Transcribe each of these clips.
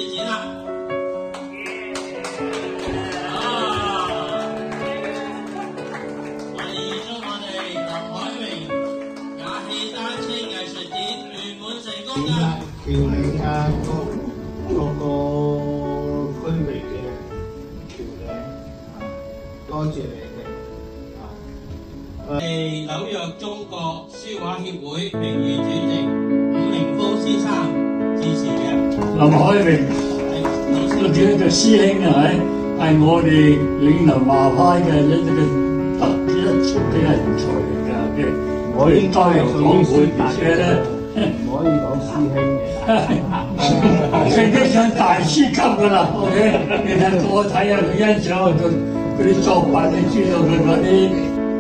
始展啦。我哋祝我哋林海榮雅氣單車藝術展圓滿成功啦！橋嶺啊，各個區域嘅橋嶺，多謝你哋。我哋紐約中國書畫協會名譽主席伍明峰先生支持嘅。林海榮，我叫佢做師兄係我哋嶺南畫派嘅呢個特一出嘅人才嚟㗎。我應該係屬於師弟嘅咧，唔可以講師兄嘅。成經上大師級㗎啦。OK，你睇我睇下佢欣賞佢啲作品，你知道佢嗰啲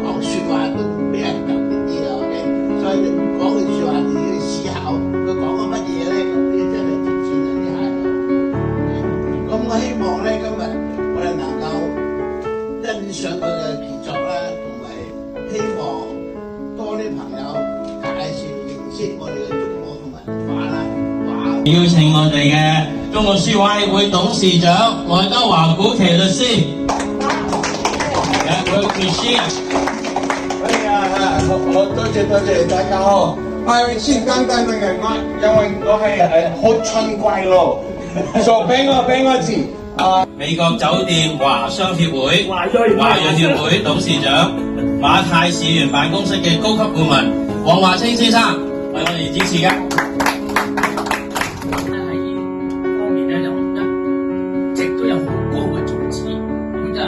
講説話都比人特別啲啊。OK，所以你講句説話，你要思考佢講緊乜嘢咧。咁呢真係貼錢啊！呢下就咁，我希望咧今日我哋能夠欣賞佢嘅傑作啦，同埋希望多啲朋友介紹認識我哋嘅中國文化啦。邀請我哋嘅中國書畫協會董事長愛德華古奇律師，我多謝大家哦。係先簡單嘅因為我係好春貴咯，就俾我字。美國酒店華商協會華裔協會董事長馬太市員辦公室嘅高級顧問黃華清先生為我哋支持嘅。方面咧就一直都有好高嘅種子，咁就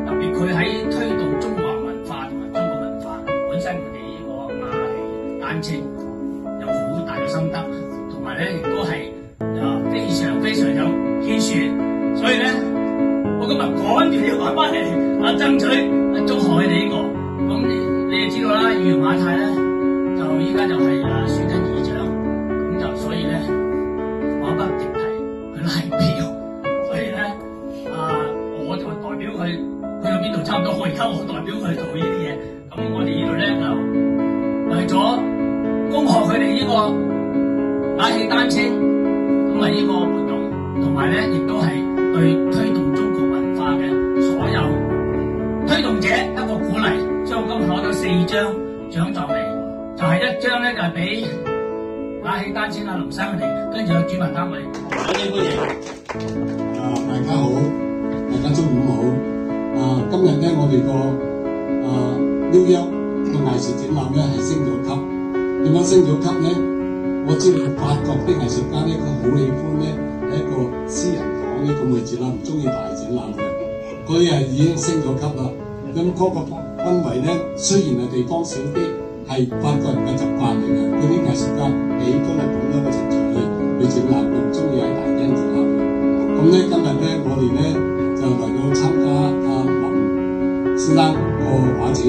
特別佢喺推動中華文化同埋中國文化本身，佢哋呢個馬戲單車有好大嘅心得，同埋咧亦都係非常有堅持，所以咧我今日趕住要翻嚟爭取祝賀佢哋呢個，咁你就知道啦，議員馬太咧就依家就係選緊議長，咁就所以咧馬不停蹄去拉票，所以咧我就代表佢去到邊度差唔多，我而家代表佢做呢啲嘢，咁我哋呢度咧就為咗恭賀佢哋呢個雅氣單車咁啊呢個活動，同埋咧亦都係對推動中國文化嘅所有推動者一個鼓勵，所以我今日攞咗4張獎狀嚟，就係一張咧就係俾雅氣單車林生佢哋，跟住有主辦單位，歡迎。大家好，大家中午好。今日咧我哋個紐約個藝術展覽咧係升咗級。點樣升咗級咧？我知道法國啲藝術家咧，佢好喜歡咧係一個私人堂呢個咁嘅展覽，唔中意大展覽嘅。佢係已經升咗級啦。咁嗰個氛圍咧，雖然係地方小啲，係法國人嘅習慣嚟嘅。嗰啲藝術家喜歡係咁樣嘅情緒去展覽，佢唔中意喺大廳展覽。咁咧今日咧，我哋咧就嚟到參加林先生個畫展。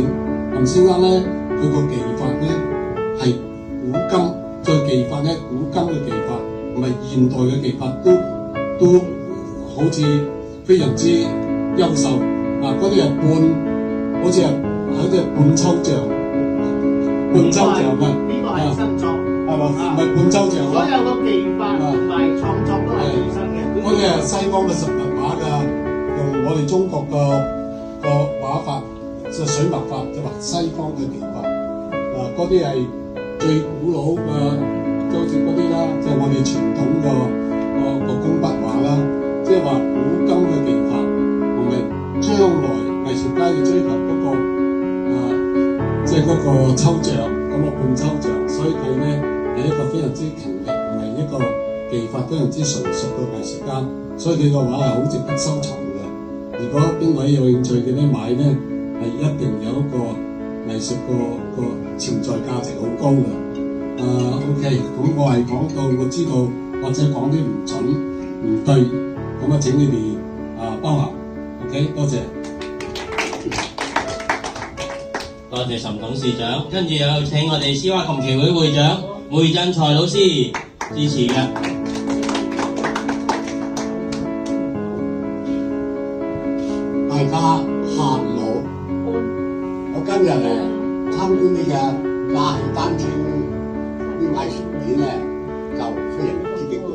林先生咧，佢個技法咧係古今，再技法咧古今嘅技法，唔係現代嘅技法，都好似非常之優秀。嗰啲係好似係半抽象，半抽象啊！呢個係新作，係嘛？唔係半抽象。所有個技法同埋創作都係最新嘅。嗰啲係西方嘅實物畫㗎，用我哋中國個畫法，就水墨法，就畫西方嘅技法。嗰啲係最古老嘅，就好似嗰啲啦，即係我哋傳統個工筆畫啦，即係話古今嘅技法，同埋將來藝術家要追求即係嗰個抽象，咁個半抽象，所以佢咧係一個非常之勤力，唔係一個技法非常之純熟嘅藝術家，所以佢個畫係好值得收藏嘅。如果邊位有興趣嘅咧買咧，係一定有一個藝術個潛在價值好高嘅。OK， 咁我係講到我知道，或者講啲唔準唔對，咁請你哋包涵。OK， 多謝。多謝岑董事長，跟住有請我哋絲畫琴棋會會長梅振才老師支持嘅。大家下午好，我今日嚟參觀呢個雅氣單車啲藝術展咧，就非常之激動。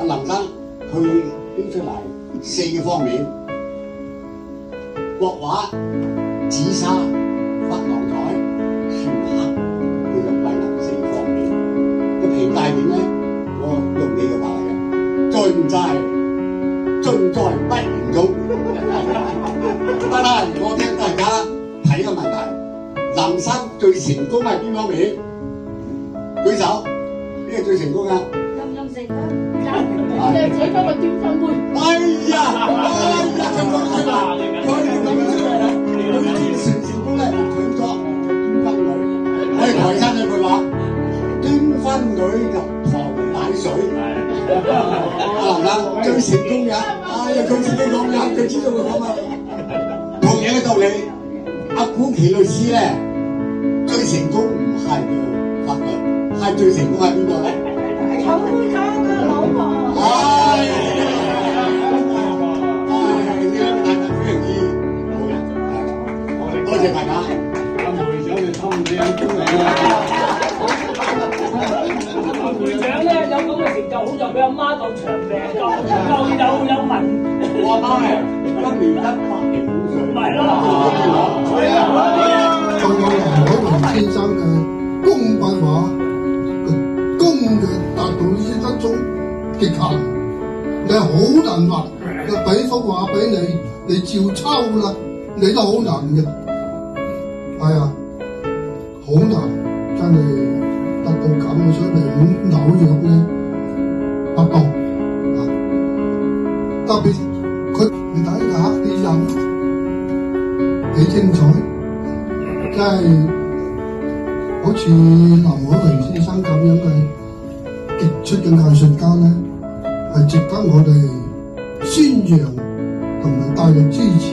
林生佢標出嚟4方面：國畫、紫砂、珐琅彩、篆刻，佢就歸納4方面。個評價點咧？我用你嘅話嚟嘅，盡在不言中。得啦，我聽大家睇個問題，林生最成功係邊方面？舉手，邊個最成功啊？任成功，靚仔今日端分杯。哎呀，佢講出嚟，佢講出嚟啦，佢最成功咧，佢作端分女。我哋台山有句話，端分女入糖奶水。林生最成功嘅，哎呀，佢自己講嘅，佢知道佢講乜。同樣嘅道理，阿古奇律師咧，最成功唔係個法律，係最成功係邊個咧？醜妹仔嘅老婆。唉，呢個大家非常之好嘅，多謝大家。阿梅長你偷唔靚出嚟啊！會長咧有咁嘅成就，好在佢阿媽夠長命，夠有文。我阿媽係今年105歲。咪咯。仲有何海龍先生嘅工筆畫嘅工嘅達到呢一種極限，你係好難畫。佢俾幅畫俾你，你照抄啦，你都好難嘅。係啊，好難，真係達到咁嘅水平，紐約咧不多啊。特別佢你睇下啲印幾精彩，真係好似林海榮先生咁樣嘅傑出嘅藝術家咧，係值得我哋宣揚同埋大力支持。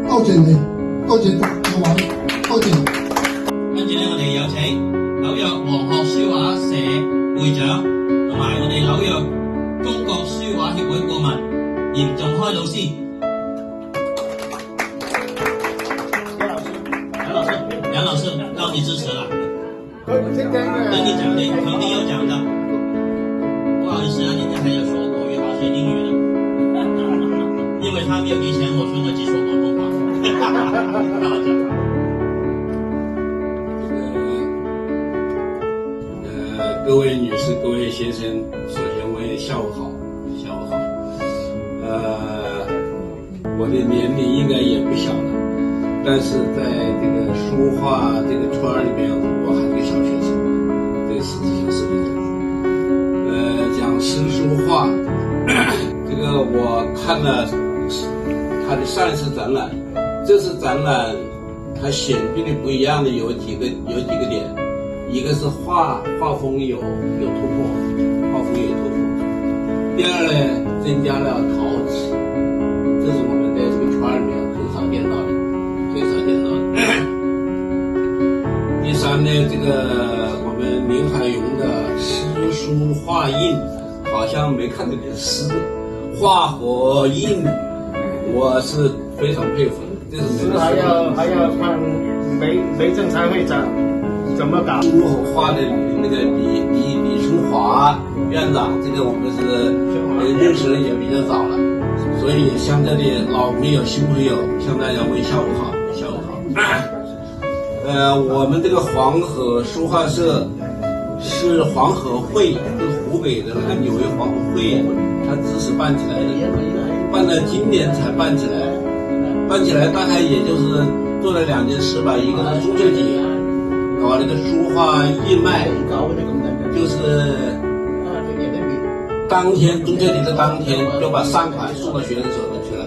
多謝你，多謝各位，多謝。跟住咧，我哋有請紐約黃學書畫社會長同埋我哋紐約中國書畫協會顧問嚴仲開老師。杨老師，到你支持了。等你講的，肯定要講的。不好意思啊，人家還要說國語話，說英語的，因為他沒有給錢，我說我只說廣東話。各位女士、各位先生，首先我也下午好，下午好。我的年齡應該也不小了。但是在這個書畫這個圈裏面，我還是個小學生，這個實際上是這樣。講詩書畫，這個我看了他的上一次展覽，這次展覽它顯著的不一樣的有幾個點，一個是畫風有突破，畫風有突破。第二呢，增加了陶瓷，這是我們在這個圈裏面很少見到的。第三呢，這個我們林海榮的詩書畫印，好像沒看到點詩，畫和印，我是非常佩服的。這是沒還要看梅正才會怎麼搞。書和畫的那個李淑華院長，這個我們是認識人也比較早了，所以向這裡老朋友、新朋友向大家問下午好。我們這個黃河書畫社是黃河會，是湖北的那個紐約黃河會，它支持辦起來的，辦了今年才辦起來，辦起來大概也就是做了2件事吧，一個是中秋節搞那個書畫義賣，就是當天中秋節的當天就把善款送到學生手上去了。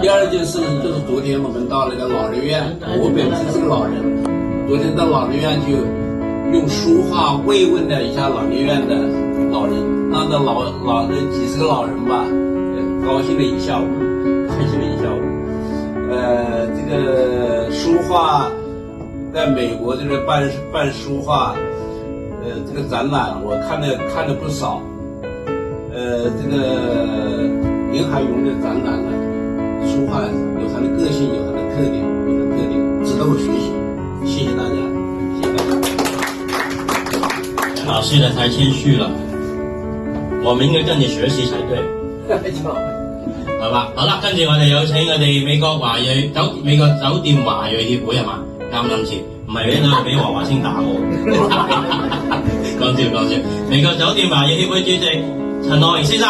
第二件事情就是昨天我們到那個老人院，我本身是個老人，昨天到老人院就用書畫慰問了一下老人院的老人，讓這老的幾十個老人吧，高興了一下午，開心了一下午。這個書畫在美國這個辦書畫，這個展覽我看了不少，這個林海榮的展覽呢。書畫有它的個性，有它的特點，值得我學習。謝謝大家，謝謝大家。老師呢太謙虛了，我們應該跟住學習才對，係嘛？好啦，跟住我哋有請我哋美國酒店華裔協會係嘛？啱唔啱先？唔係俾華華清打我，講笑。美國酒店華裔協會主席陳樂英先生，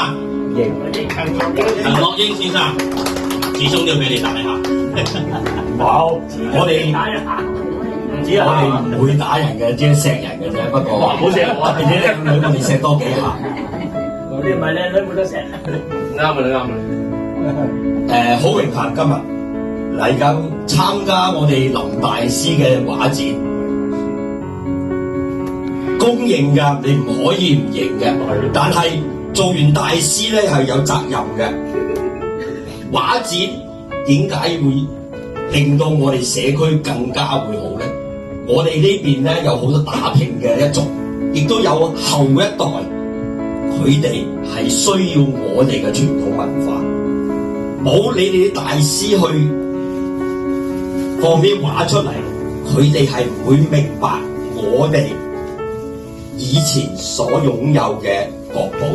陳樂英先生，始終都要俾你打一下。冇，我哋唔會打人嘅，只係錫人嘅啫。不過唔好錫我，而且靚女我哋錫多幾下。嗰啲唔係靚女冇得錫。啱。好榮幸今日嚟緊參加我哋林大師嘅畫展，公認㗎，你唔可以唔認嘅。但係做完大師咧係有責任嘅。畫展點解會令到我哋社區更加會好咧？我哋呢邊咧有好多打拼嘅一族，亦都有後一代，佢哋係需要我哋嘅傳統文化。冇你哋啲大師去放啲畫出嚟，佢哋係唔會明白我哋以前所擁有嘅國寶。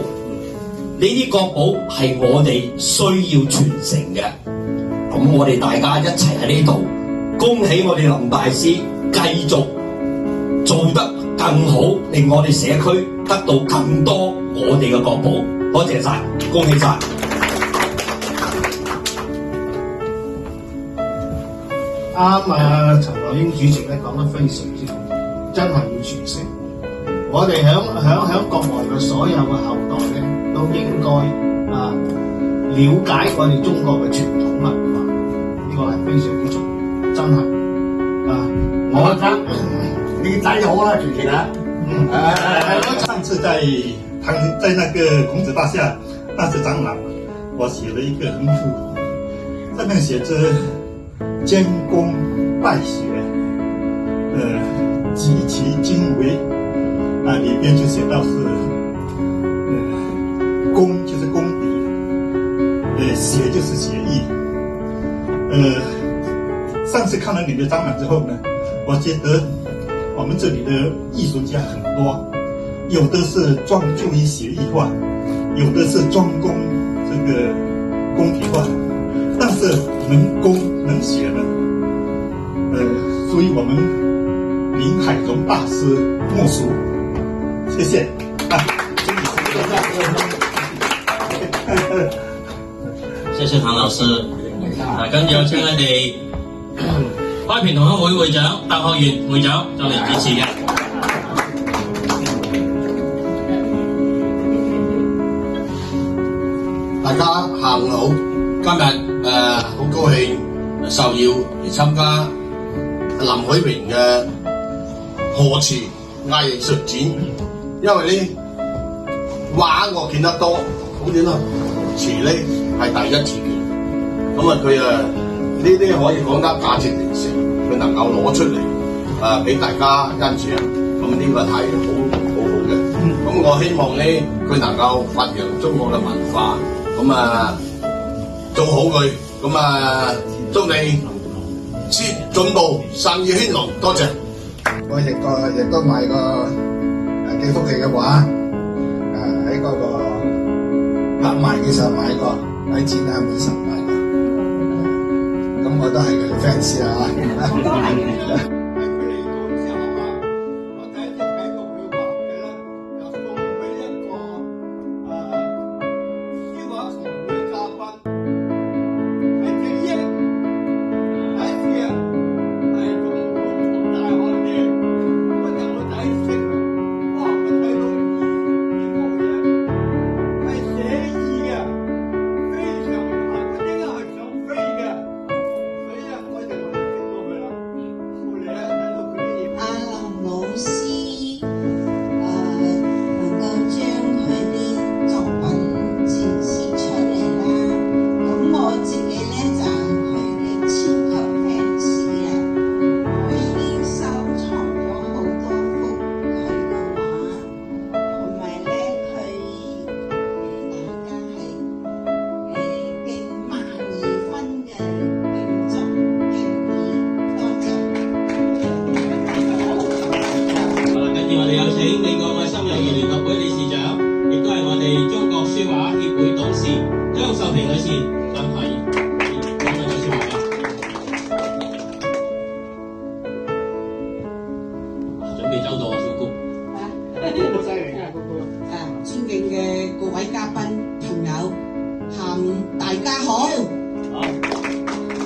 呢啲國寶係我哋需要傳承嘅。咁我哋大家一齊喺呢度，恭喜我哋林大師繼續做得更好，令我哋社區得到更多我哋嘅國寶。多謝晒，恭喜晒！陳樂英主席咧講得非常之好，真係要傳承。我哋響國內嘅所有嘅後代咧，都應該了解我哋中國嘅傳統文化，呢個係非常之重要，真係我覺得你仔好啦，主持啊。上次在那個孔子大廈大師長老，我寫了一個橫幅，上面寫着監公拜學，極其精微，裏邊就寫到是，工就是功底，寫就是寫意。上次看了你的展覽之後呢，我覺得我們這裡的藝術家很多，有的是專注於寫意畫，有的是專攻這個工體畫，但是能工能寫的，所以我們林海榮大師莫屬，謝謝。謝謝譚老師。跟住有請我哋開平同鄉會會長、大學園會長就嚟主持嘅。大家下午好，今日好高興受邀嚟參加林海榮嘅賀詞藝術展，因為呢畫我見得多，好似啦詞呢係第一次見，咁啊佢呢啲可以講得價值連城，佢能夠攞出嚟俾大家欣賞，咁呢個係好嘅。咁我希望呢佢能夠發揚中國嘅文化，做好佢，祝你進步，生意興隆，多謝。我亦都買個幾幅佢嘅畫，喺嗰個拍賣嘅時候買過，喺展覽嘅時候買過，咁我都係佢 fans 啊。張秀萍女士上台講兩句説話吧。準備周到啊，小姑。尊敬嘅各位嘉賓朋友，下午大家好。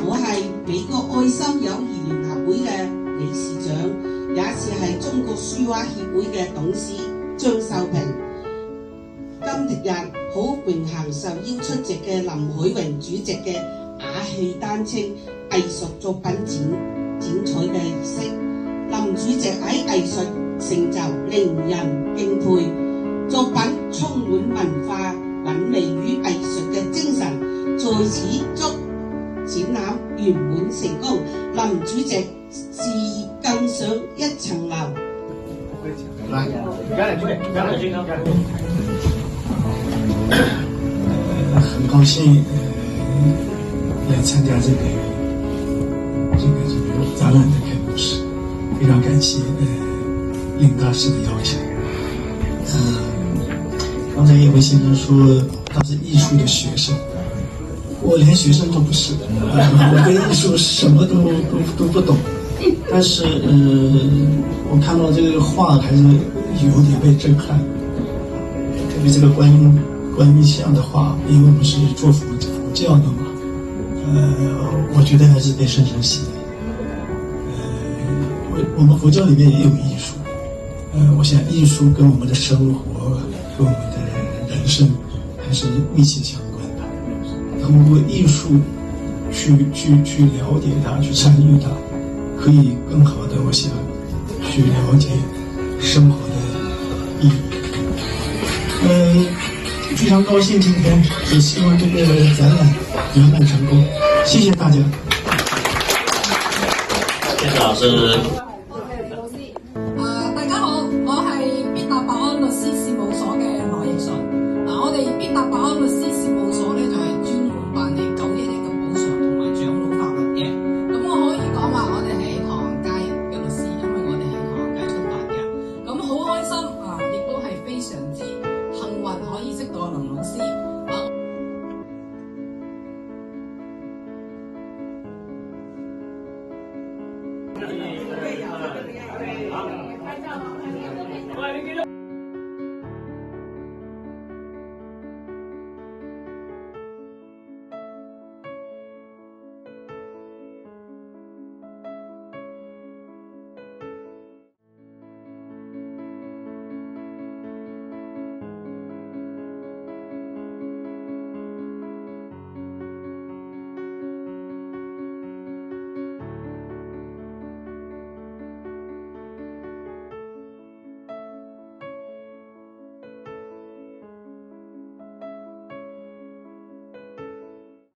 我係美國愛心友誼聯合會嘅理事長，也是係中國書畫協會嘅董事張秀萍。今日好榮幸受邀出席嘅林海榮主席嘅雅氣丹青藝術作品展彩嘅儀式。林主席喺藝術成就令人敬佩，作品充滿文化韻味與藝術嘅精神，在此祝展覽圓滿成功，林主席事業更上一層樓。很高興來參加這個展覽的開幕式，非常感謝林大師的邀請。剛才葉輝先生說他是藝術的學生，我連學生都不是，我對藝術什麼都不懂。但是我看到這個畫還是有點被震撼，特別這個觀音像的畫，因為我們是做佛教的嘛，我覺得還是被深深吸引。我們佛教裏面也有藝術，我想藝術跟我們的生活、跟我們的人生還是密切相關的。通過藝術去了解它，去參與它，可以更好的，我想去了解生活的意義。非常高興今天，也希望這個展覽圓滿成功。謝謝大家。謝謝老師。大家好，我係必達百安律師事務所嘅羅奕順。我哋必達百安律師